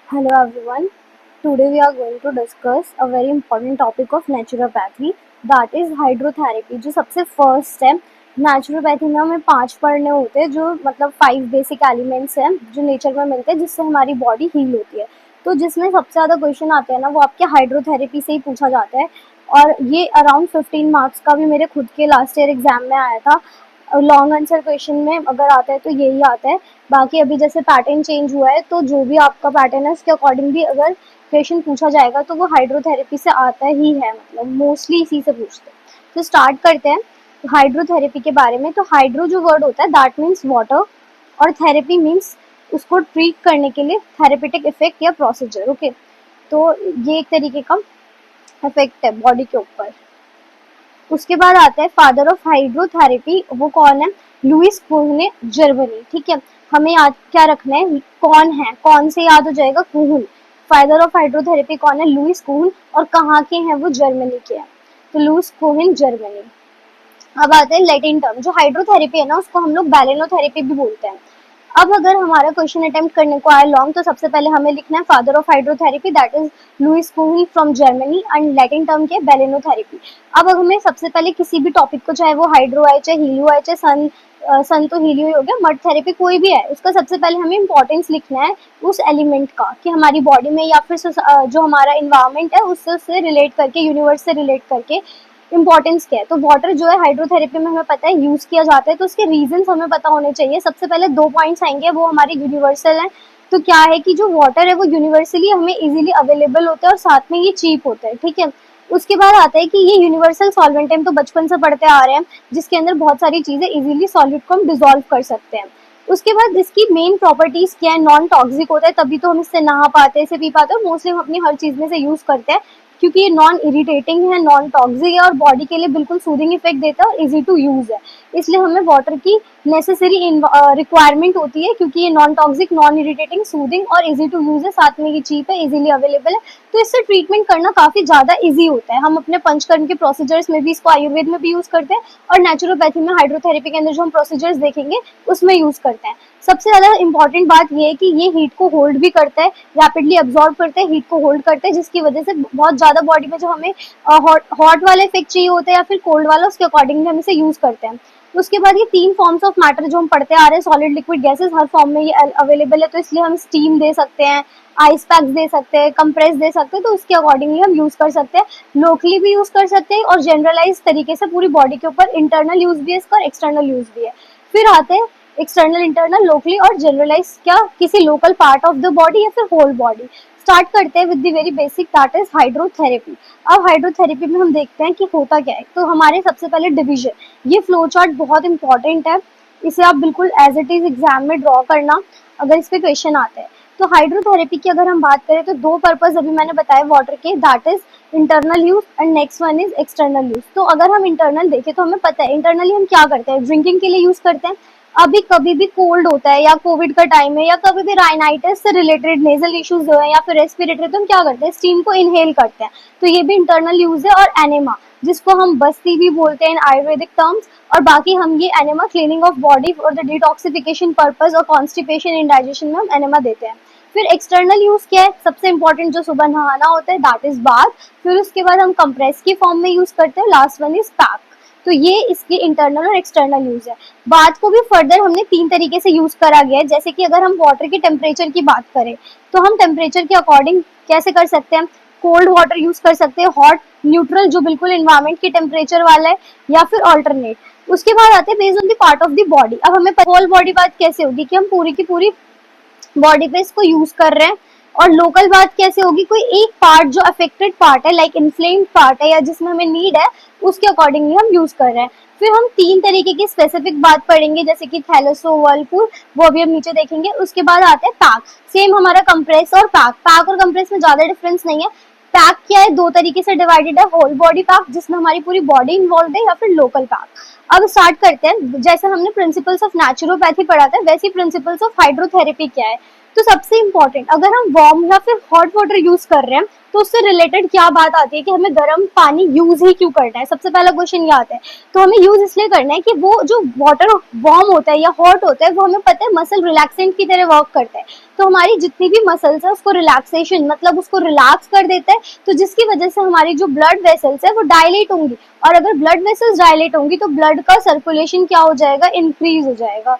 Hello everyone. Today we are going to discuss a very important topic of naturopathy, that is hydrotherapy. जो सबसे first है naturopathy में हमें 5 पढ़ने होते हैं, जो मतलब 5 बेसिक एलिमेंट्स हैं जो नेचर में मिलते हैं जिससे हमारी बॉडी हील होती है। तो जिसमें सबसे ज़्यादा क्वेश्चन आते हैं ना, वो आपके हाइड्रोथेरेपी से ही पूछा जाता है। और ये अराउंड 15 मार्क्स का भी मेरे खुद के लास्ट ईयर एग्जाम में आया था। लॉन्ग आंसर क्वेश्चन में अगर आता है तो यही आता है। बाकी अभी जैसे पैटर्न चेंज हुआ है, तो जो भी आपका पैटर्न है उसके अकॉर्डिंग भी अगर क्वेश्चन पूछा जाएगा तो वो हाइड्रोथेरेपी से आता ही है, मतलब मोस्टली इसी से पूछते हैं। तो स्टार्ट करते हैं हाइड्रोथेरेपी के बारे में। तो हाइड्रो जो वर्ड होता है दैट मीन्स वाटर, और थेरेपी मीन्स उसको ट्रीट करने के लिए थेरेपेटिक इफेक्ट या प्रोसीजर। ओके, तो ये एक तरीके का इफेक्ट है बॉडी के ऊपर। उसके बाद आता है फादर ऑफ हाइड्रोथेरेपी, वो कौन है? Louis Kuhne, Germany. ठीक है, हमें याद क्या रखना है, कौन है, कौन से याद हो जाएगा, कुहन। फादर ऑफ हाइड्रोथेरेपी कौन है? लुइस कुहन। और कहाँ के हैं वो? जर्मनी के हैं। तो लुइस कुहन, जर्मनी। अब आते हैं लैटिन टर्म। जो हाइड्रोथेरेपी है ना, उसको हम लोग बैलेनोथेरेपी भी बोलते हैं। अब अगर हमारा क्वेश्चन अटेम्प्ट करने को आए लॉन्ग, तो सबसे पहले हमें लिखना है father of hydrotherapy that is Louis Kuhne from Germany, and Latin term के बैलेनोथेरेपी। अब हमें सबसे पहले किसी भी टॉपिक को, चाहे वो हाइड्रो आए, चाहे हीलियो आए, चाहे सन तो हीलियो हो गया, मड थेरेपी कोई भी है, उसका सबसे पहले हमें इंपॉर्टेंस लिखना है उस एलिमेंट का, कि हमारी बॉडी में या फिर जो हमारा इन्वायरमेंट है उससे रिलेट करके, यूनिवर्स से रिलेट करके इंपॉर्टेंस क्या है। तो वाटर जो है हाइड्रोथेरेपी में हमें पता है यूज किया जाता है, तो उसके रीजंस हमें पता होने चाहिए। सबसे पहले 2 पॉइंट्स आएंगे, वो हमारे यूनिवर्सल हैं। तो क्या है कि जो वाटर है वो यूनिवर्सली हमें इजीली अवेलेबल होता है और साथ में ये चीप होता है। ठीक है, उसके बाद आता है कि ये यूनिवर्सल सॉल्वेंट है, हम तो बचपन से पढ़ते आ रहे हैं, जिसके अंदर बहुत सारी चीजें इजीली सॉलिड को हम डिसॉल्व कर सकते हैं। उसके बाद इसकी मेन प्रॉपर्टीज क्या है? नॉन टॉक्सिक होता है, तभी तो हम इससे नहा पाते हैं, इसे पी पाते हैं, मोस्टली हम अपनी हर चीज में से यूज करते हैं, क्योंकि ये नॉन इरिटेटिंग है, नॉन टॉक्सिक है और बॉडी के लिए बिल्कुल सूदिंग इफेक्ट देता है और इजी टू यूज है। इसलिए हमें वाटर की नेसेसरी रिक्वायरमेंट होती है, क्योंकि ये non toxic, non irritating, soothing और इजी टू यूज है, साथ में ये चीप है, इजीली अवेलेबल है। तो इससे ट्रीटमेंट करना काफी ज्यादा इजी होता है। हम अपने पंचकर्म के प्रोसीजर्स में भी इसको आयुर्वेद में भी यूज करते हैं, और नेचुरोपैथी में हाइड्रोथेरेपी के अंदर जो हम प्रोसीजर्स देखेंगे उसमें यूज करते हैं। सबसे ज्यादा इंपॉर्टेंट बात यह है कि ये हीट को होल्ड भी करता है, रैपिडली अब्सॉर्ब करते हैं, हीट को होल्ड करते हैं, जिसकी वजह से बहुत ज्यादा बॉडी में जो हमें हॉट वाला इफेक्ट चाहिए होता है या फिर कोल्ड वाला, उसके अकॉर्डिंगली हम इसे यूज करते हैं। उसके बाद ये 3 फॉर्म्स ऑफ मैटर जो हम पढ़ते आ रहे हैं, सॉलिड, लिक्विड, गैसेस, हर फॉर्म में ये अवेलेबल है। तो इसलिए हम स्टीम दे सकते हैं, आइस पैक्स दे सकते हैं, कंप्रेस दे सकते हैं, तो उसके अकॉर्डिंगली हम यूज कर सकते हैं। लोकली भी यूज कर सकते हैं और जनरलाइज तरीके से पूरी बॉडी के ऊपर। इंटरनल यूज भी है इसका और एक्सटर्नल यूज भी है। फिर आते हैं एक्सटर्नल, इंटरनल, लोकली और जनरलाइज, क्या किसी local part of the body या फिर होल बॉडी। स्टार्ट करते हैं with the very basic, that is hydrotherapy. अब हाइड्रोथेरेपी में हम देखते हैं कि होता क्या है। तो हमारे सबसे पहले डिवीजन, ये फ्लो चार्ट बहुत इंपॉर्टेंट है, इसे आप बिल्कुल एज इट इज एग्जाम में ड्रॉ करना अगर इस पे क्वेश्चन आते हैं। तो हाइड्रोथेरेपी की अगर हम बात करें तो 2 पर्पज अभी मैंने बताया वाटर के, that is internal use and next one is external use. तो अगर हम इंटरनल देखें तो हमें पता है इंटरनली हम क्या करते हैं, ड्रिंकिंग के लिए यूज करते हैं। अभी कभी भी कोल्ड होता है या कोविड का टाइम है या कभी भी राइनाइटिस से रिलेटेड नेजल इश्यूज जो है या फिर रेस्पिरेटरी, तो हम क्या करते हैं, स्टीम को इनहेल करते हैं। तो ये भी इंटरनल यूज है। और एनेमा, जिसको हम बस्ती भी बोलते हैं इन आयुर्वेदिक टर्म्स, और बाकी हम ये enema cleaning of body for the detoxification purpose और कॉन्स्टिपेशन, इंडाइजेशन में हम एनेमा देते हैं। फिर एक्सटर्नल यूज क्या है? सबसे इंपॉर्टेंट जो सुबह नहाना होता है, दैट इज बाथ। फिर उसके बाद हम कंप्रेस की फॉर्म में यूज करते हैं, लास्ट वन इज पैक। तो ये इसके इंटरनल और एक्सटर्नल यूज है। बात को भी फर्दर हमने 3 तरीके से यूज करा गया है। जैसे कि अगर हम वाटर के टेम्परेचर की बात करें तो हम टेम्परेचर के अकॉर्डिंग कैसे कर सकते हैं, कोल्ड वाटर यूज कर सकते हैं, हॉट, न्यूट्रल जो बिल्कुल एनवायरमेंट की टेम्परेचर वाला है, या फिर ऑल्टरनेट। उसके बाद आते हैं based on the part of the body. अब हमें होल बॉडी बात कैसे होगी कि हम पूरी की पूरी बॉडी पे इसको यूज कर रहे हैं, और लोकल बात कैसे होगी, कोई एक पार्ट जो अफेक्टेड पार्ट है, लाइक इन्फ्लेम्ड पार्ट है या जिसमें हमें नीड है, उसके अकॉर्डिंगली हम यूज कर रहे हैं। फिर हम 3 तरीके की स्पेसिफिक बात पढ़ेंगे, जैसे कि थैलेसो, वर्लपूल, वो अभी हम नीचे देखेंगे। उसके बाद आते हैं पैक। सेम हमारा कंप्रेस और पैक, पैक और कंप्रेस में ज्यादा डिफरेंस नहीं है। पैक क्या है, 2 तरीके से डिवाइडेड है, होल बॉडी पैक जिसमें हमारी पूरी बॉडी इन्वॉल्व है, या फिर लोकल पैक। अब स्टार्ट करते हैं। जैसे हमने प्रिंसिपल्स ऑफ नेचुरोपैथी पढ़ा था, वैसी प्रिंसिपल्स ऑफ हाइड्रोथेरेपी क्या है। तो सबसे इम्पोर्टेंट, अगर हम वार्म या फिर हॉट वाटर यूज कर रहे हैं तो उससे रिलेटेड क्या बात आती है कि हमें गर्म पानी यूज ही क्यों करना है। सबसे पहला क्वेश्चन ये आता है। तो हमें यूज इसलिए करना है कि वो जो वाटर वार्म होता है या हॉट होता है वो हमें पता है मसल रिलैक्सेंट की तरह वर्क करता है। तो हमारी जितनी भी मसल्स है उसको रिलैक्सेशन मतलब उसको रिलैक्स कर देता है, तो जिसकी वजह से हमारी जो ब्लड वेसल्स है वो डायलेट होंगी, और अगर ब्लड वेसल्स डायलेट होंगी तो ब्लड का सर्कुलेशन क्या हो जाएगा, इंक्रीज हो जाएगा।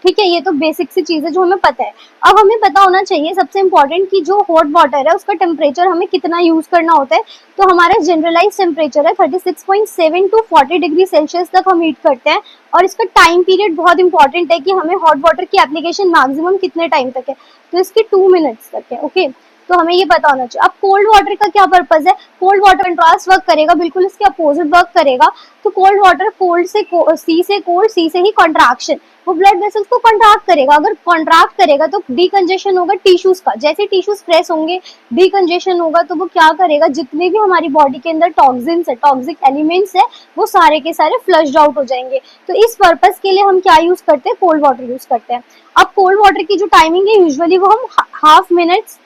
ठीक है, ये तो बेसिक सी चीज है जो हमें पता है। अब हमें पता होना चाहिए सबसे इम्पोर्टेंट कि जो हॉट वाटर है उसका टेम्परेचर हमें कितना यूज करना होता है। तो हमारा जनरलाइज टेम्परेचर है 36.7 टू 40 डिग्री सेल्सियस तक हम हीट करते हैं, और इसका टाइम पीरियड बहुत इंपॉर्टेंट है कि हमें हॉट वाटर की एप्लीकेशन मैक्सिमम कितने टाइम तक है, तो इसकी 2 मिनट्स तक है। ओके, तो हमें ये पता होना चाहिए। अब कोल्ड वाटर का क्या पर्पज है, कोल्ड वाटर कंट्रास्ट वर्क करेगा, बिल्कुल इसके अपोजिट वर्क करेगा। तो कोल्ड वाटर कोल्ड से सी से कोल्ड, सी से ही कॉन्ट्रैक्शन, वो ब्लड वेसल्स को कॉन्ट्रैक्ट करेगा। अगर कॉन्ट्रैक्ट करेगा तो डीकंजेशन होगा टिश्यूज का, जैसे टिश्यूज प्रेस होंगे डीकंजेशन होगा, तो वो क्या करेगा, जितने भी हमारी बॉडी के अंदर टॉक्सिन्स है, टॉक्सिक एलिमेंट्स है, वो सारे के सारे फ्लश्ड आउट हो जाएंगे। तो इस पर्पज के लिए हम क्या यूज करते हैं, कोल्ड वाटर यूज करते हैं। अब कोल्ड वाटर की जो टाइमिंग है यूजुअली वो हम हाफ मिनट्स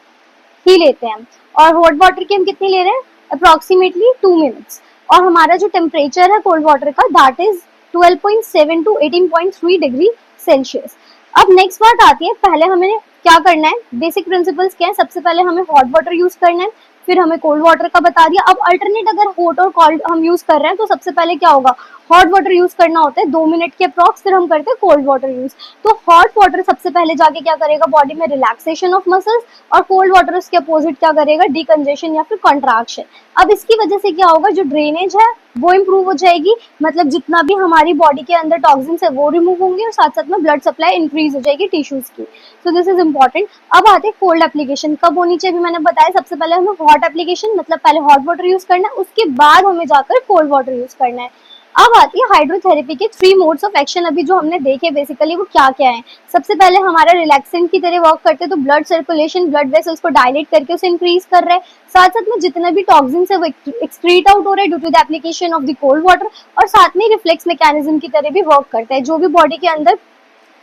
ही लेते हैं, और हॉट वाटर की हम कितनी ले रहे हैं, अप्रोक्सीमेटली 2 मिनट्स। और हमारा जो टेम्परेचर है कोल्ड वाटर का that is 12.7 to 18.3 degree Celsius. अब नेक्स्ट बात आती है, पहले हमें क्या करना है, बेसिक प्रिंसिपल्स क्या है। सबसे पहले हमें हॉट वाटर यूज करना है, फिर हमें कोल्ड वाटर का बता दिया। अब अल्टरनेट अगर हॉट और कोल्ड हम यूज कर रहे हैं तो सबसे पहले क्या होगा, हॉट वाटर यूज करना होता है 2 मिनट के अप्रॉक्स, फिर हम करते हैं कोल्ड वाटर यूज। तो हॉट वाटर सबसे पहले जाके क्या करेगा, बॉडी में रिलैक्सेशन ऑफ मसल्स, और कोल्ड वाटर उसके अपोजिट क्या करेगा, डीकंजेशन या फिर कॉन्ट्रैक्शन। अब इसकी वजह से क्या होगा, जो ड्रेनेज है वो इम्प्रूव हो जाएगी, मतलब जितना भी हमारी बॉडी के अंदर टॉक्सिन्स है वो रिमूव होंगे, और साथ साथ में ब्लड सप्लाई इंक्रीज हो जाएगी टिश्यूज की। So this is important. अब आते हैं कोल्ड एप्लीकेशन कब होनी चाहिए, मैंने बताया सबसे पहले हमें हॉट एप्लीकेशन मतलब पहले हॉट वाटर यूज करना है, उसके बाद हमें जाकर कोल्ड वाटर यूज करना है। अब आती है हाइड्रोथेरेपी के 3 मोड्स ऑफ एक्शन। अभी जो हमने देखे बेसिकली वो क्या क्या है। सबसे पहले हमारा रिलैक्सेंट की तरह वर्क करते हैं, तो ब्लड सर्कुलेशन, ब्लड वेसल्स को डायलेट करके उसे इंक्रीज कर रहे हैं, साथ साथ में जितने भी टॉक्सिन्स है वो एक्सक्रीट आउट हो रहे हैं due to the application of the cold water, और साथ में रिफ्लेक्स मैकेनिज्म की तरह भी वर्क करता है, जो भी बॉडी के अंदर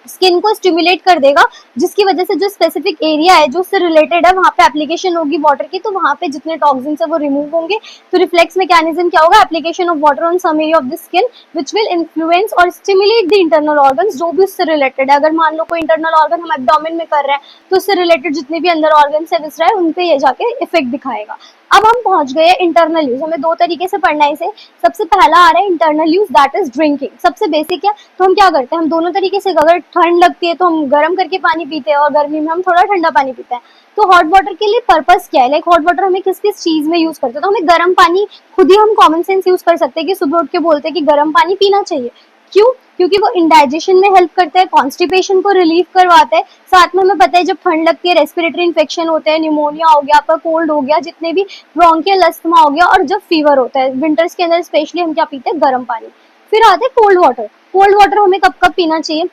स्किन को स्टिमुलेट कर देगा, जिसकी वजह से जो स्पेसिफिक एरिया है जो उससे रिलेटेड है वहां पे एप्लीकेशन होगी वाटर की, तो वहां पे जितने टॉक्सिन्स है वो रिमूव होंगे। तो रिफ्लेक्स मैकेनिज्म क्या होगा, application of water on some area of the skin which will influence और स्टिमुलेट द इंटरनल ऑर्गन्स जो भी उससे रिलेटेड है। अगर मान लो कोई इंटरनल ऑर्गन हम एब्डोमेन में कर रहे हैं तो उससे रिलेटेड जितने भी अंदर ऑर्गन्स है विसरा है उन पे ये जाके इफेक्ट दिखाएगा। अब हम पहुंच गए इंटरनल यूज, हमें 2 तरीके से पढ़ना है इसे। सबसे पहला आ रहा है internal use that is drinking, सबसे बेसिक है। तो हम क्या करते हैं, हम दोनों तरीके से, अगर ठंड लगती है तो हम गर्म करके पानी पीते हैं, और गर्मी में हम थोड़ा ठंडा पानी पीते हैं। तो हॉट वाटर के लिए पर्पस क्या है, लाइक हॉट वाटर हमें किस किस चीज में यूज करते हैं, तो हमें गर्म पानी खुद ही हम कॉमन सेंस यूज कर सकते हैं कि सुबह उठ के बोलते हैं कि गर्म पानी पीना चाहिए। क्यों, क्योंकि वो इंडाइजेशन में हेल्प करता है, कॉन्स्टिपेशन को रिलीव करवाता है, साथ में हमें पता है जब ठंड लगती है रेस्पिरेटरी इन्फेक्शन होते हैं, न्यूमोनिया हो गया, आपका कोल्ड हो गया, जितने भी ब्रोंकियल अस्थमा हो गया, और जब फीवर होता है विंटर्स के अंदर स्पेशली हम क्या पीते हैं, गर्म पानी। फिर आते हैं कोल्ड वाटर। कोल्ड वाटर हमें कब कब पीना चाहिए,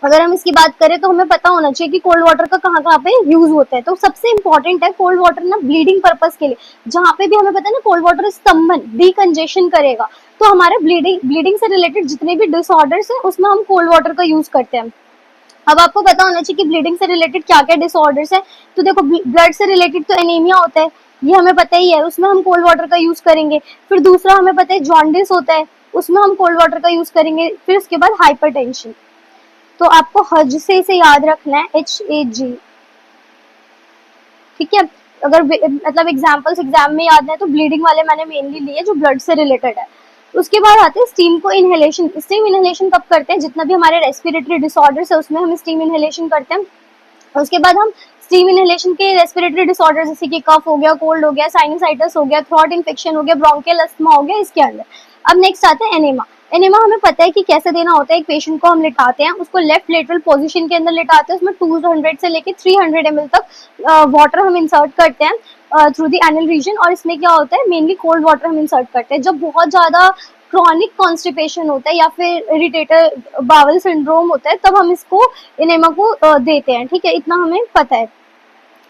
अगर हम इसकी बात करें तो हमें पता होना चाहिए कि कोल्ड वाटर का कहाँ कहाँ पे यूज होता है। तो सबसे इंपॉर्टेंट है कोल्ड वाटर ना ब्लीडिंग पर्पस के लिए, जहाँ पे भी हमें पता है ना कोल्ड वाटर स्तंभन डीकंजेशन करेगा, तो हमारे ब्लीडिंग से रिलेटेड जितने भी डिसऑर्डर्स है उसमें हम कोल्ड वाटर का यूज करते हैं। अब आपको पता होना चाहिए कि ब्लीडिंग से रिलेटेड क्या क्या डिसऑर्डर्स है। तो देखो ब्लड से रिलेटेड तो एनीमिया होता है, ये हमें पता ही है, उसमें हम कोल्ड वाटर का यूज करेंगे। फिर दूसरा हमें पता है जॉन्डिस होता है, उसमें हम कोल्ड वाटर का यूज करेंगे। फिर उसके बाद हाइपरटेंशन, तो आपको हज से इसे याद रखना है, HAG, ठीक है। अगर मतलब एग्जाम में याद है तो ब्लीडिंग वाले मैंने मेनली लिए जो ब्लड से रिलेटेड है। उसके बाद आते हैं स्टीम को इनहेलेशन। स्टीम इनहेलेशन कब करते हैं, जितना भी हमारे रेस्पिरेटरी डिसऑर्डर्स है उसमें हम स्टीम इनहेलेशन करते हैं। उसके बाद हम स्टीम इनहेलेशन के रेस्पिरेटरी डिसऑर्डर जैसे कि कफ हो गया, कोल्ड हो गया, साइनसाइटिस हो गया, थ्रोट इन्फेक्शन हो गया, ब्रोंकियल अस्थमा हो गया, इसके अंदर। अब नेक्स्ट आते हैं एनेमा। एनेमा हमें पता है कि कैसे देना होता है। एक पेशेंट को हम लिटाते हैं, उसको लेफ्ट लेटरल पोजीशन के अंदर लिटाते हैं, उसमें 200 से लेके 300 ml तक वाटर हम इंसर्ट करते हैं थ्रू द एनल रीजन। और इसमें क्या होता है, मेनली कोल्ड वाटर हम इंसर्ट करते हैं। जब बहुत ज्यादा क्रॉनिक कॉन्स्टिपेशन होता है या फिर इरिटेटर बावल सिंड्रोम होता है तब हम इसको एनेमा को देते हैं, ठीक है, इतना हमें पता है।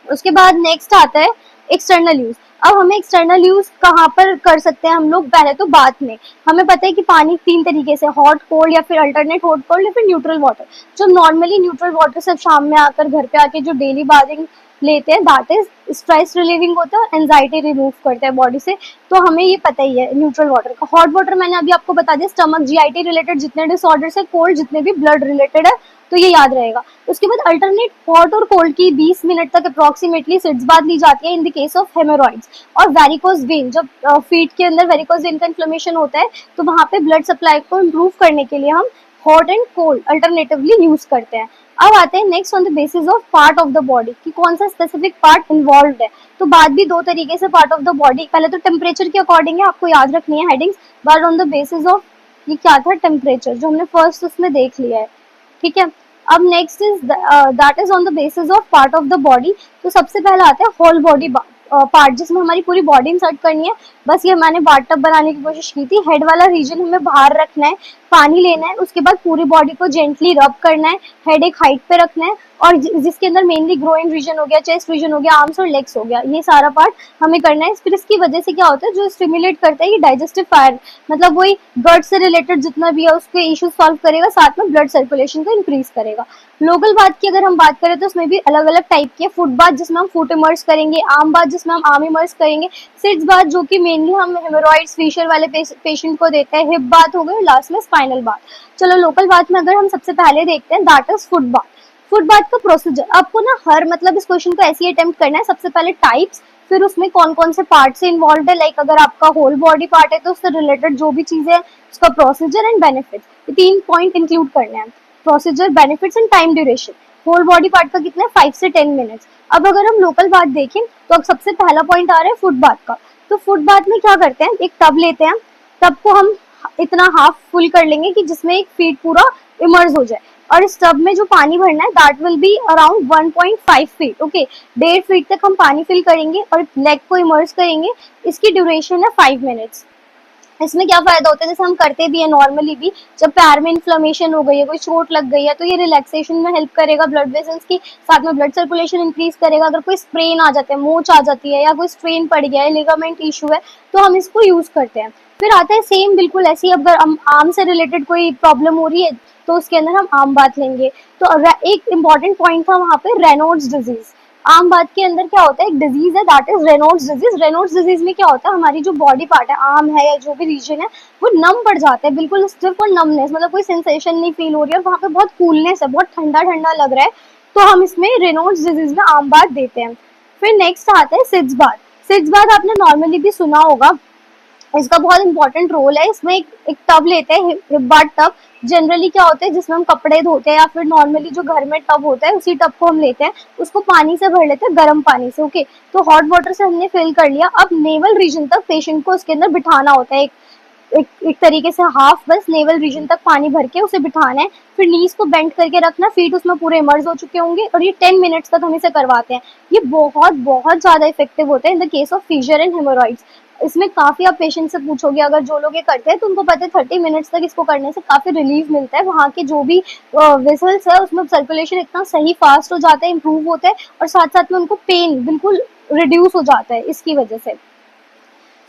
उसके बाद नेक्स्ट आता है एक्सटर्नल यूज। अब हमें एक्सटर्नल यूज कहाँ पर कर सकते हैं हम लोग, पहले तो बाथ में। हमें पता है कि पानी 3 तरीके से, हॉट कोल्ड या फिर अल्टरनेट हॉट कोल्ड या फिर न्यूट्रल वाटर। जो नॉर्मली न्यूट्रल वाटर से शाम में आकर घर पे आके जो डेली बाथिंग लेते हैं, दैट इज स्ट्रेस रिलीविंग होता है, एंजाइटी रिमूव करता है बॉडी से, तो हमें ये पता ही है न्यूट्रल वाटर का। हॉट वाटर मैंने अभी आपको बता दिया, स्टमक जीआईटी रिलेटेड जितने डिसऑर्डर्स है, कोल्ड जितने भी ब्लड रिलेटेड है, तो ये याद रहेगा। उसके बाद अल्टरनेट हॉट और कोल्ड की 20 मिनट तक अप्रोक्सीमेटली सिट्स बात ली जाती है in the case of hemorrhoids और वेरिकोज वेन। जब फीट के अंदर वेरिकोज वेन का इन्फ्लेमेशन होता है, तो वहां पे ब्लड सप्लाई को इम्प्रूव करने के लिए हम hot and cold alternatively use करते हैं। अब आते हैं next on the basis of part of the body कि कौन सा स्पेसिफिक पार्ट इन्वॉल्व है। तो बात भी दो तरीके से पार्ट ऑफ द बॉडी, पहले तो टेम्परेचर के अकॉर्डिंग है, आपको याद रखनी है headings, but on the basis of ये क्या था टेम्परेचर, जो हमने फर्स्ट उसमें देख लिया है, ठीक है। अब next is that is on the basis of part of the body. तो सबसे पहला आता है होल बॉडी पार्ट, जिसमें हमारी पूरी बॉडी इंसर्ट करनी है। बस ये मैंने बाथटब बनाने की कोशिश की थी। हेड वाला रीजन हमें बाहर रखना है, पानी लेना है, उसके बाद पूरी बॉडी को जेंटली रब करना है, हेड एक हाइट पे रखना है, और जिसके अंदर मेनली ग्रोइन रीजन हो गया, चेस्ट रीजन हो गया, आर्म्स और लेग्स हो गया, ये सारा पार्ट हमें करना है। फिर इसकी वजह से क्या होता है, जो स्टिमुलेट करता है ये डाइजेस्टिव फायर, मतलब वही गट से रिलेटेड जितना भी है उसके इश्यूज सॉल्व करेगा, साथ में ब्लड सर्कुलेशन को इंक्रीज करेगा। लोकल बात की अगर हम बात करें तो उसमें भी अलग अलग टाइप की है। फुट बाथ जिसमें हम फुट इमर्स करेंगे, आर्म बाथ जिसमें हम आर्म इमर्स करेंगे, सिट्स बाथ जो कि मेनली हम हेमोरॉइड्स फिशर वाले पेशेंट को देते हैं, हिप बाथ हो गए, लास्ट में स्पाइनल बाथ। चलो लोकल बात में अगर हम सबसे पहले देखते हैं, that is foot bath. Foot bath का प्रोसीजर आपको ना हर मतलब इस क्वेश्चन को ऐसे ही अटेम्प्ट करना है, सबसे पहले टाइप्स, फिर उसमें कौन कौन से पार्ट से इन्वॉल्व है, लाइक अगर आपका होल बॉडी पार्ट है तो उससे रिलेटेड जो भी चीजें हैं उसका प्रोसीजर एंड बेनिफिट्स, ये 3 पॉइंट इंक्लूड करने हैं। Procedure, benefits and time duration. Whole body part का कितना है, 5 से 10 मिनट्स। अब अगर हम लोकल बात देखें तो अब सबसे पहला पॉइंट आ रहा है फुट बाथ का। तो फुट बाथ में क्या करते हैं, एक टब लेते हैं, टब को हम इतना हाफ फुल कर लेंगे कि जिसमें एक फीट पूरा इमर्ज हो जाए, और इस टब में जो पानी भरना है that will be around 1.5 feet, okay. 1.5 feet तक हम पानी फिल करेंगे और लेग को इमर्ज करेंगे। इसकी ड्यूरेशन है 5 मिनट्स। इसमें क्या फायदा होता है, जैसे हम करते भी है नॉर्मली भी, जब पैर में इन्फ्लेमेशन हो गई है, कोई चोट लग गई है, तो ये रिलैक्सेशन में हेल्प करेगा, ब्लड वेसल्स की, साथ में ब्लड सर्कुलेशन इंक्रीज करेगा। अगर कोई स्प्रेन आ जाता है, मोच आ जाती है, या कोई स्ट्रेन पड़ गया है, लिगामेंट इशू है, तो हम इसको यूज करते हैं। फिर आता है सेम बिल्कुल ऐसे ही, अगर हम आर्म से रिलेटेड कोई प्रॉब्लम हो रही है तो उसके अंदर हम आर्म बाथ लेंगे। तो एक इंपॉर्टेंट पॉइंट था वहां पे रेनॉल्ड्स डिजीज। आम बात के अंदर क्या होता है, एक डिजीज है that is Reynolds disease. Reynolds disease में क्या होता है, हमारी जो बॉडी पार्ट है, आर्म है या जो भी रीजन है, वो नम पड़ जाता है, बिल्कुल स्टिफ और नमनेस, मतलब कोई सेंसेशन नहीं फील हो रही है, और वहाँ पे बहुत कूलनेस है, बहुत ठंडा ठंडा लग रहा है, तो हम इसमें रेनॉल्ड्स डिजीज में आम बात देते हैं। फिर नेक्स्ट आता है सिट्स बाथ। सिट्स बाथ आपने नॉर्मली भी सुना होगा, इसका बहुत इंपॉर्टेंट रोल है। इसमें एक टब लेते हैं, हिप बाथ टब। जनरली क्या होता है, जिसमें हम कपड़े धोते हैं, या फिर नॉर्मली जो घर में टब होता है उसी टब को हम लेते हैं, उसको पानी से भर लेते हैं, गर्म पानी से, ओके। तो हॉट वाटर से हमने फिल कर लिया। अब नेवल रीजन तक पेशेंट को उसके अंदर बिठाना होता है, एक तरीके से हाफ, बस नेवल रीजन तक पानी भर के उसे बिठाना है। फिर नीज को बेंड करके रखना, फीट उसमें पूरे इमर्ज हो चुके होंगे, और ये 10 मिनट्स तक हम इसे करवाते हैं। ये बहुत बहुत ज्यादा इफेक्टिव होता है in the case of fissure and haemorrhoids. इसमें काफी आप पेशेंट से पूछोगे, अगर जो लोग ये करते हैं तो उनको पता है 30 मिनट्स तक इसको करने से काफी रिलीफ मिलता है। वहाँ के जो भी वेसल्स है उसमें सर्कुलेशन इतना सही फास्ट हो जाता है, इंप्रूव होता है, और साथ साथ में उनको पेन बिल्कुल रिड्यूस हो जाता है इसकी वजह से।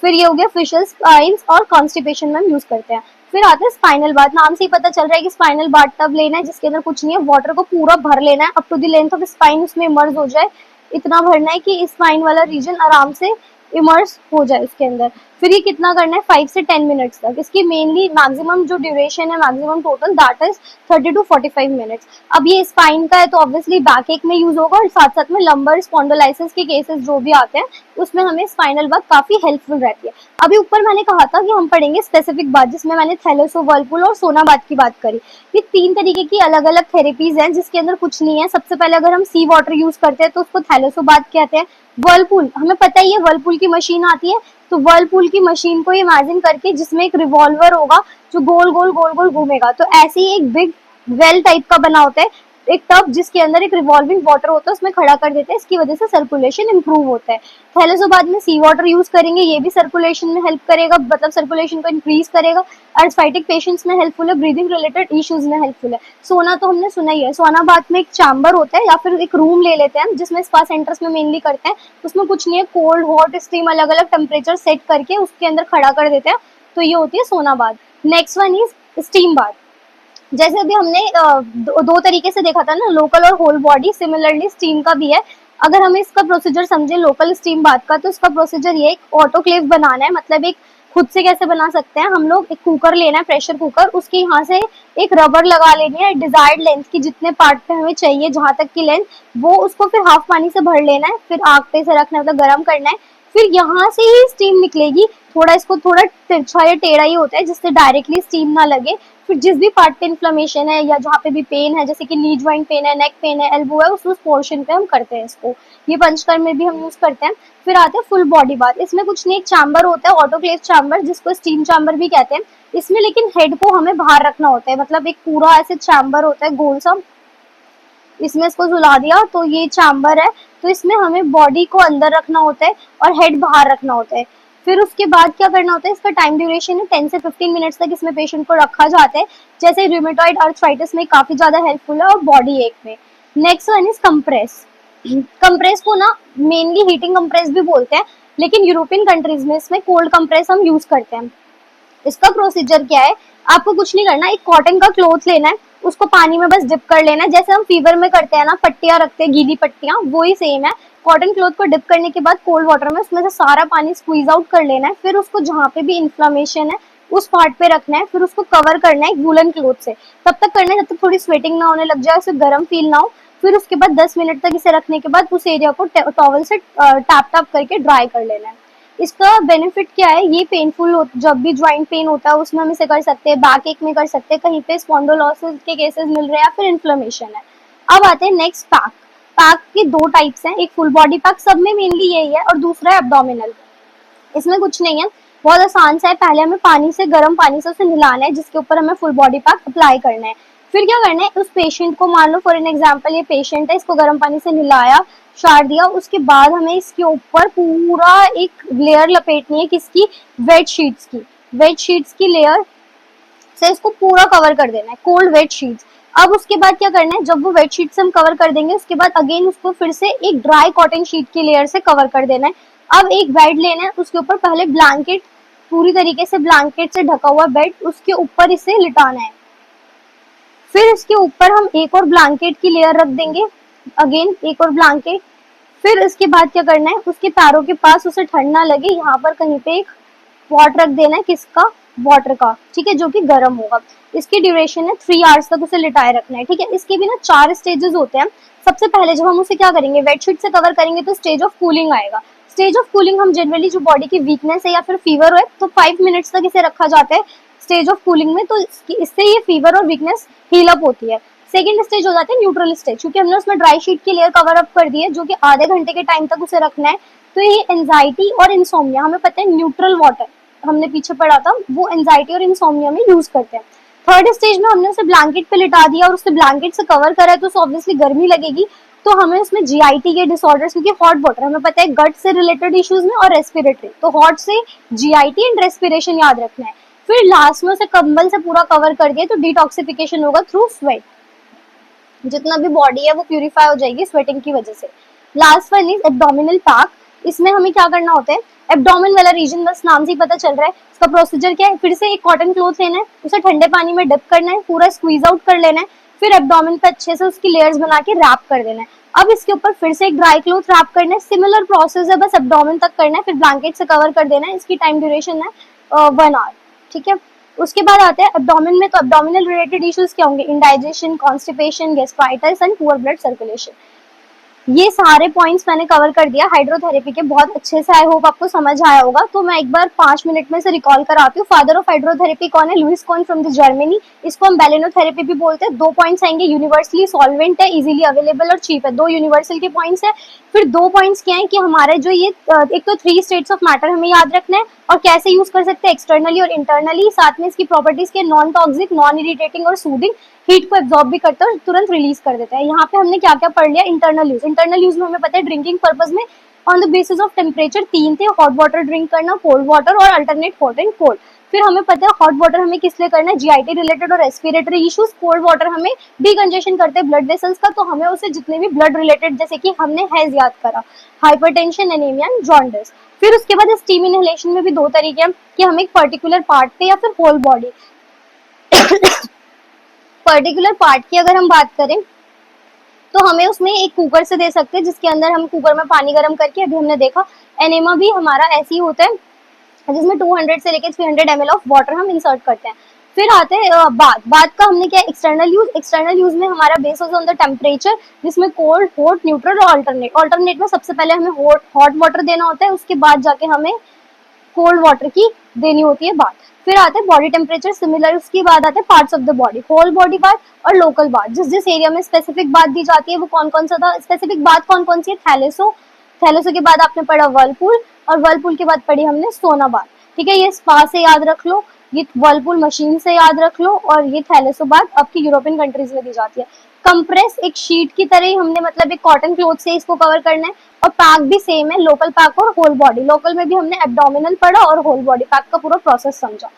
फिर ये हो गया फिशल स्पाइन्स और कॉन्स्टिपेशन में हम यूज करते हैं। फिर आता है स्पाइनल बाथ। नाम से ही पता चल रहा है कि स्पाइनल बाथ टब लेना है जिसके अंदर कुछ नहीं है, वाटर को पूरा भर लेना है, up to the length of spine उसमें इमर्ज हो जाए, इतना भरना है कि स्पाइन वाला रीजन आराम से इमर्स हो जाए उसके अंदर। फिर ये कितना करना है, 5 से 10 मिनट्स तक। इसकी मेनली मैक्सिमम जो ड्यूरेशन है, maximum total, that is 30 to 45 minutes. अब ये स्पाइन का है तो ऑब्वियसली बैक एक में यूज होगा, और साथ साथ में लंबर स्पॉन्डिलाइसिस के केसेस जो भी आते हैं उसमें हमें स्पाइनल बाथ काफी हेल्पफुल रहती है। अभी ऊपर मैंने कहा था कि हम पढ़ेंगे स्पेसिफिक बात, जिसमें मैंने थैलेसो, वर्लपूल और सोना बाथ की बात करी। ये 3 तरीके की अलग अलग थेरेपीज हैं जिसके अंदर कुछ नहीं है। सबसे पहले अगर हम सी वाटर यूज करते हैं तो उसको थैलेसो बाथ कहते हैं। वर्लपूल हमें पता ही है, वर्लपूल की मशीन आती है, तो वर्लपूल की मशीन को इमेजिन करके जिसमें एक रिवॉल्वर होगा जो गोल गोल गोल गोल घूमेगा, तो ऐसे ही एक बिग वेल टाइप का बना होता है, एक टब जिसके अंदर एक रिवॉल्विंग वाटर होता है उसमें खड़ा कर देते हैं, इसकी वजह से सर्कुलेशन इंप्रूव होता है। थैलेसोबाद में सी वाटर यूज करेंगे, ये भी सर्कुलेशन में हेल्प करेगा, मतलब सर्कुलेशन को इंक्रीज करेगा। अर्थराइटिक पेशेंट्स में हेल्पफुल है, ब्रीदिंग रिलेटेड इश्यूज में हेल्पफुल है। सोना तो हमने सुना ही है, सोनाबाद में एक चैम्बर होता है या फिर एक रूम ले लेते हैं जिसमें स्पा सेंटर्स में मेनली करते हैं, उसमें कुछ नहीं है, कोल्ड हॉट स्टीम अलग अलग टेम्परेचर सेट करके उसके अंदर खड़ा कर देते हैं, तो ये होती है sauna bath. Next one is steam bath. जैसे अभी हमने दो तरीके से देखा था ना, लोकल और होल बॉडी, सिमिलरली स्टीम का भी है। अगर हमें इसका प्रोसीजर समझे लोकल स्टीम बाथ का, तो इसका प्रोसीजर ये एक ऑटोक्लेव बनाना है, मतलब एक खुद से कैसे बना सकते हैं हम लोग, एक कुकर लेना है, प्रेशर कुकर, उसके यहाँ से एक रबर लगा लेनी है डिजायर्ड लेंथ की, जितने पार्ट पे हमें चाहिए जहां तक की लेंथ, वो उसको फिर हाफ पानी से भर लेना है, फिर आग पे से रखना है, मतलब गर्म करना है, फिर यहाँ से ही स्टीम निकलेगी। थोड़ा इसको थोड़ा तिरछा या टेढ़ा ही होता है जिससे डायरेक्टली स्टीम ना लगे। फिर जिस भी पार्ट पे इन्फ्लेमेशन है या जहाँ पे भी पेन है, जैसे कि नी ज्वाइंट पेन है, नेक पेन है, एल्बो है, उस पोर्शन पे हम करते हैं इसको। ये पंचकर्म में भी हम यूज करते हैं। फिर आते हैं फुल बॉडी बाथ। इसमें कुछ नहीं, एक चैम्बर होता है ऑटोक्लेव चैम्बर, जिसको स्टीम चैम्बर भी कहते हैं। इसमें लेकिन हेड को हमें बाहर रखना होता है, मतलब एक पूरा ऐसे चैम्बर होता है गोल सा, इसमें इसको झुला दिया तो ये चैम्बर है, तो इसमें हमें बॉडी को अंदर रखना होता है और हेड बाहर रखना होता है। फिर उसके बाद क्या करना होता है, इसका टाइम ड्यूरेशन है 10 से 15 मिनट्स तक इसमें पेशेंट को रखा जाता है। जैसे रूमेटॉइड अर्थराइटिस में काफी ज्यादा हेल्पफुल है और बॉडी एक में। Next one is compress. Compress को ना मेनली हीटिंग कंप्रेस भी बोलते हैं, लेकिन यूरोपियन कंट्रीज में इसमें कोल्ड कंप्रेस हम यूज करते हैं। इसका प्रोसीजर क्या है, आपको कुछ नहीं करना, एक कॉटन का क्लॉथ लेना है, उसको पानी में बस डिप कर लेना है, जैसे हम फीवर में करते हैं ना, पट्टियां रखते हैं, गीली पट्टियां, वो ही सेम है। कॉटन क्लॉथ को डिप करने के बाद कोल्ड वाटर में उसमें से सारा पानी स्क्वीज आउट कर लेना है, फिर उसको जहाँ पे भी इन्फ्लेमेशन है उस पार्ट पे रखना है, फिर उसको कवर करना है वूलन क्लॉथ से। तब तक करना है जब तक थोड़ी स्वेटिंग ना होने लग जाए, उसे गर्म फील ना हो। फिर उसके बाद 10 मिनट तक इसे रखने के बाद उस एरिया को टॉवल से टैप टैप करके ड्राई कर लेना है। इसका बेनिफिट क्या है, ये पेनफुल जब भी ज्वाइंट पेन होता है उसमें हम इसे कर सकते हैं, बैक एक में कर सकते हैं, कहीं पे स्पॉन्डिलोसिस के केसेस मिल रहे हैं या फिर इन्फ्लेमेशन है। अब आते हैं नेक्स्ट पैक। पैक के दो टाइप्स हैं, एक फुल बॉडी पैक, सब में मेनली यही है, और दूसरा है एब्डोमिनल। इसमें कुछ नहीं है, बहुत आसान सा है। पहले हमें पानी से, गर्म पानी से उसे नहलाना है, जिसके ऊपर हमें फुल बॉडी पैक अप्लाई करना है। फिर क्या करना है, उस पेशेंट को, मान लो फॉर एन एग्जांपल ये पेशेंट है, इसको गर्म पानी से नहलाया, शार दिया, उसके बाद हमें इसके ऊपर पूरा एक लेयर लपेटनी है, किसकी, वेट शीट्स की। वेट शीट्स की लेयर से इसको पूरा कवर कर देना है, कोल्ड वेट शीट्स। अब उसके बाद क्या करना है, जब वो वेट शीट से हम कवर कर देंगे, उसके बाद अगेन उसको फिर से एक ड्राई कॉटन शीट की लेयर से कवर कर देना है। अब एक बेड लेना है, उसके ऊपर पहले ब्लैंकेट, पूरी तरीके से ब्लैंकेट से ढका हुआ बेड, उसके ऊपर इसे लिटाना है। फिर इसके ऊपर हम एक और ब्लैंकेट की लेयर रख देंगे, अगेन एक और ब्लैंकेट। फिर इसके बाद क्या करना है, उसके पैरों के पास उसे ठंड ना लगे, यहाँ पर कहीं पे एक पॉट रख देना है, किसका, वाटर का, ठीक है, जो कि गर्म होगा। इसकी ड्यूरेशन है 3 आवर्स तक उसे लिटाए रखना है, ठीक है। इसके भी ना 4 स्टेजेस होते हैं। सबसे पहले जब हम उसे क्या करेंगे, बेडशीट से कवर करेंगे, तो स्टेज ऑफ कूलिंग आएगा। स्टेज ऑफ कूलिंग हम जनरली जो बॉडी की वीकनेस है या फिर फीवर है, तो 5 मिनट्स तक इसे रखा जाता है स्टेज ऑफ कूलिंग में, तो इससे ये फीवर और वीकनेस हील अप होती है। सेकेंड स्टेज हो जाता है न्यूट्रल स्टेज, क्योंकि हमने उसमें ड्राई शीट की लेयर कवर अप कर दी है, जो कि आधे घंटे के टाइम तक उसे रखना है। तो ये एंजाइटी और इंसोम्निया, हमें पता है न्यूट्रल वाटर हमने पीछे पढ़ा था, वो एंजाइटी और इंसोम्निया में यूज करते हैं। थर्ड स्टेज में हमने उसे ब्लैंकेट पे लिटा दिया और उसे ब्लैंकेट से कवर करा है, तो उसे ऑब्वियसली गर्मी लगेगी, तो हमें उसमें जीआईटी के डिसऑर्डर्स, क्योंकि हॉट वाटर हमें पता है गट से रिलेटेड इश्यूज में और रेस्पिरेटरी, तो हॉट से जीआईटी एंड रेस्पिरेशन याद रखना है। फिर लास्ट में उसे कंबल से पूरा कवर कर दिया, तो डिटॉक्सिफिकेशन होगा थ्रू स्वेट, जितना भी बॉडी है वो प्यूरिफाई हो जाएगी स्वेटिंग की वजह से। Last one is abdominal pack. इसमें हमें क्या करना होता है, एब्डोमिन वाला रीजन बस नाम से ही पता चल रहा है, इसका प्रोसीजर क्या है, फिर से एक कॉटन क्लॉथ लेना है, उसे ठंडे पानी में डिप करना है, पूरा स्क्वीज आउट कर लेना है, फिर एब्डोमिन पे अच्छे से उसकी लेयर्स बना के रैप कर देना है। अब इसके ऊपर फिर से एक ड्राई क्लॉथ रैप करना है, सिमिलर प्रोसेस है, बस एब्डोमिन तक करना है, फिर ब्लैंकेट से कवर कर देना है। इसकी टाइम ड्यूरेशन है 1 आवर, ठीक है। उसके बाद आते हैं एब्डोमिन में, तो एब्डोमिनल रिलेटेड इश्यूज क्या होंगे, indigestion, constipation, gastritis and poor blood circulation. ये सारे पॉइंट्स मैंने कवर कर दिया हाइड्रोथेरेपी के बहुत अच्छे से, आई होप आपको समझ आया होगा। तो मैं एक बार 5 मिनट में से रिकॉल कराती हूँ। फादर ऑफ हाइड्रोथेरेपी कौन है, Louis Kuhne from the Germany. इसको हम बेलेनोथेरेपी भी बोलते हैं। 2 पॉइंट्स आएंगे, यूनिवर्सली सॉल्वेंट है, इजीली अवेलेबल और चीप है, 2 यूनिवर्सल के पॉइंट्स है। फिर 2 पॉइंट्स क्या है कि हमारे जो ये एक तो 3 स्टेट्स ऑफ मैटर हमें याद रखना है और कैसे यूज कर सकते हैं, एक्सटर्नली और इंटरनली, साथ में इसकी प्रॉपर्टीज के नॉन टॉक्सिक, नॉन इरिटेटिंग और सूदिंग। हीट को एब्जॉर्ब भी करता है और तुरंत रिलीज कर देता है। यहाँ पे हमने क्या क्या पढ़ लिया, इंटरनल यूज। इंटरनल यूज में हमें पता है ड्रिंकिंग पर्पज में on the basis of temperature 3 थे, हॉट वाटर ड्रिंक करना, कोल्ड वाटर और अल्टरनेट हॉट एंड कोल्ड। फिर हमें पता है हॉट वाटर हमें किस लिए करना है, जीआईटी रिलेटेड और रेस्पिरेटरी इश्यूज। कोल्ड वाटर हमें डीकंजेशन करते हैं ब्लड वेसल्स का, तो हमें उससे जितने भी ब्लड रिलेटेड, जैसे कि हमने हैज याद करा, हाइपरटेंशन, एनीमिया एंड जॉन्डिस। फिर उसके बाद स्टीम इनहेलेशन में भी दो तरीके हैं कि हम एक पर्टिकुलर पार्ट पे या फिर होल बॉडी। पर्टिकुलर पार्ट की अगर हम बात करें तो हमें उसमें एक कुकर से दे सकते हैं, जिसके अंदर हम कुकर में पानी गर्म करके, अभी हमने देखा एनेमा भी हमारा ऐसे ही होता है, जिसमें 200 से लेकर 300 ml ऑफ वाटर हम इंसर्ट करते हैं। फिर आते हैं बात का हमने क्या, एक्सटर्नल यूज। एक्सटर्नल यूज में हमारा बेस ऑन द टेम्परेचर, जिसमें कोल्ड, हॉट, न्यूट्रल और अल्टरनेट। अल्टरनेट में सबसे पहले हमें हॉट वाटर देना होता है, उसके बाद जाके हमें कोल्ड वाटर की देनी होती है बात। फिर आते हैं बॉडी टेम्परेचर, सिमिलर उसके बाद आते हैं parts of the body, whole body बात और लोकल बात। जिस जिस एरिया में स्पेसिफिक बात दी जाती है वो कौन कौन सा था, स्पेसिफिक बात कौन कौन सी है, थैलेसो। थैलेसो के बाद आपने पढ़ा वर्लपूल, और वर्लपूल के बाद पढ़ी हमने सोना बात। ठीक है, ये स्पा से याद रख लो, ये वर्लपूल मशीन से याद रख लो, और ये थैलेसो बात आपकी यूरोपियन कंट्रीज में दी जाती है। कंप्रेस एक शीट की तरह ही हमने, मतलब एक कॉटन क्लोथ से इसको कवर करना है। और पैक भी सेम है, लोकल पैक और होल बॉडी। लोकल में भी हमने एब्डोमिनल पढ़ा और होल बॉडी पैक का पूरा प्रोसेस समझा।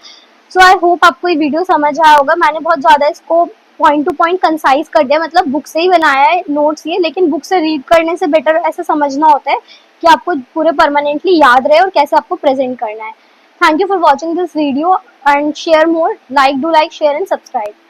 सो आई होप आपको ये वीडियो समझ आया होगा। मैंने बहुत ज्यादा इसको पॉइंट टू पॉइंट कंसाइज कर दिया, मतलब बुक से ही बनाया है नोट्स ये, लेकिन बुक से रीड करने से बेटर ऐसे समझना होता है कि आपको पूरे परमानेंटली याद रहे और कैसे आपको प्रेजेंट करना है। Thank you for watching this video and share more, like, do like, share and subscribe.